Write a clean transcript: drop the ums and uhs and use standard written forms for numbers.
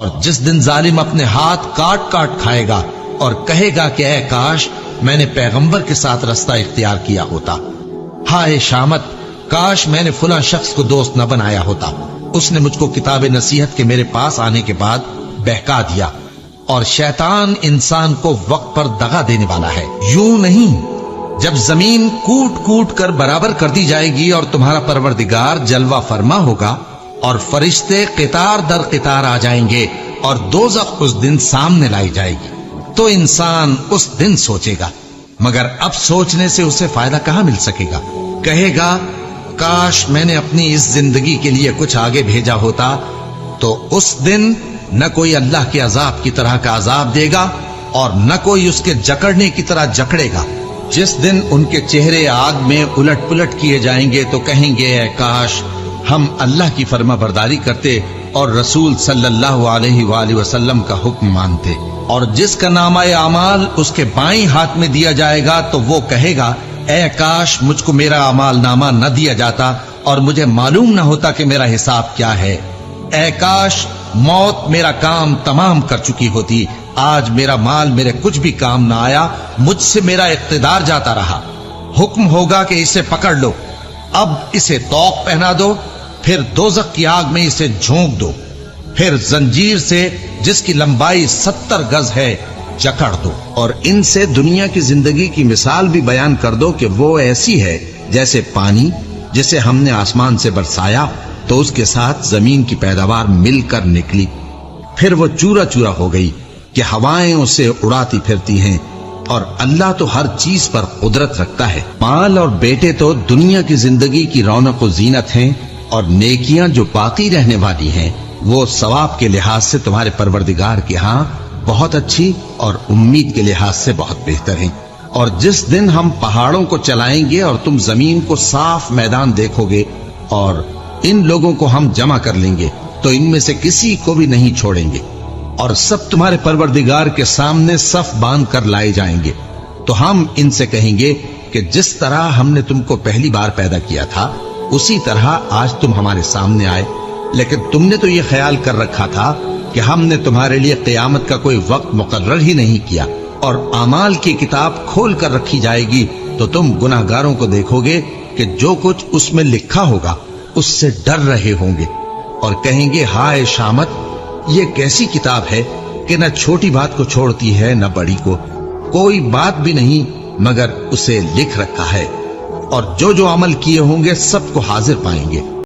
اور جس دن ظالم اپنے ہاتھ کاٹ کاٹ کھائے گا اور کہے گا کہ اے کاش میں نے پیغمبر کے ساتھ رستہ اختیار کیا ہوتا، ہائے شامت کاش میں نے فلاں شخص کو دوست نہ بنایا ہوتا، اس نے مجھ کو کتاب نصیحت کے میرے پاس آنے کے بعد بہکا دیا۔ اور شیطان انسان کو وقت پر دغا دینے والا ہے، یوں نہیں، جب زمین کوٹ کوٹ کر برابر کر دی جائے گی اور تمہارا پروردگار جلوہ فرما ہوگا اور فرشتے قطار در قطار آ جائیں گے اور دوزخ اس دن سامنے لائی جائے گی، تو انسان اس دن سوچے گا، مگر اب سوچنے سے اسے فائدہ کہاں مل سکے گا؟ کہے گا کاش میں نے اپنی اس زندگی کے لیے کچھ آگے بھیجا ہوتا، تو اس دن نہ کوئی اللہ کے عذاب کی طرح کا عذاب دے گا اور نہ کوئی اس کے جکڑنے کی طرح جکڑے گا۔ جس دن ان کے چہرے آگ میں الٹ پلٹ کیے جائیں گے تو کہیں گے اے کاش ہم اللہ کی فرما برداری کرتے اور رسول صلی اللہ علیہ وآلہ وسلم کا حکم مانتے۔ اور جس کا نامہ اعمال اس کے بائیں ہاتھ میں دیا جائے گا تو وہ کہے گا اے کاش مجھ کو میرا اعمال نامہ نہ دیا جاتا اور مجھے معلوم نہ ہوتا کہ میرا حساب کیا ہے۔ اے کاش موت میرا کام تمام کر چکی ہوتی، آج میرا مال میرے کچھ بھی کام نہ آیا، مجھ سے میرا اقتدار جاتا رہا۔ حکم ہوگا کہ اسے پکڑ لو، اب اسے طوق پہنا دو، پھر دوزخ کی آگ میں اسے جھونک دو، پھر زنجیر سے جس کی لمبائی 70 گز ہے جکڑ دو، اور ان سے دنیا کی زندگی کی مثال بھی بیان کر دو کہ وہ ایسی ہے جیسے پانی جسے ہم نے آسمان سے برسایا تو اس کے ساتھ زمین کی پیداوار مل کر نکلی، پھر وہ چورا چورا ہو گئی کہ ہوائیں اسے اڑاتی پھرتی ہیں، اور اللہ تو ہر چیز پر قدرت رکھتا ہے۔ مال اور بیٹے تو دنیا کی زندگی کی رونق و زینت ہیں، اور نیکیاں جو باقی رہنے والی ہیں وہ ثواب کے لحاظ سے تمہارے پروردگار کے ہاں بہت اچھی اور امید کے لحاظ سے بہت بہتر ہیں۔ اور جس دن ہم پہاڑوں کو چلائیں گے اور تم زمین کو صاف میدان دیکھو گے اور ان لوگوں کو ہم جمع کر لیں گے تو ان میں سے کسی کو بھی نہیں چھوڑیں گے، اور سب تمہارے پروردگار کے سامنے صف باندھ کر لائے جائیں گے، تو ہم ان سے کہیں گے کہ جس طرح ہم نے تم کو پہلی بار پیدا کیا تھا اسی طرح آج تم ہمارے سامنے آئے، لیکن تم نے تو یہ خیال کر رکھا تھا کہ ہم نے تمہارے لیے قیامت کا کوئی وقت مقرر ہی نہیں کیا، اور اعمال کی کتاب کھول کر رکھی جائے گی تو تم گناہگاروں کو دیکھو گے کہ جو کچھ اس میں لکھا ہوگا اس سے ڈر رہے ہوں گے، اور کہیں گے ہائے شامت یہ کیسی کتاب ہے کہ نہ چھوٹی بات کو چھوڑتی ہے نہ بڑی کو، کوئی بات بھی نہیں مگر اسے لکھ رکھا ہے، اور جو جو عمل کیے ہوں گے سب کو حاضر پائیں گے۔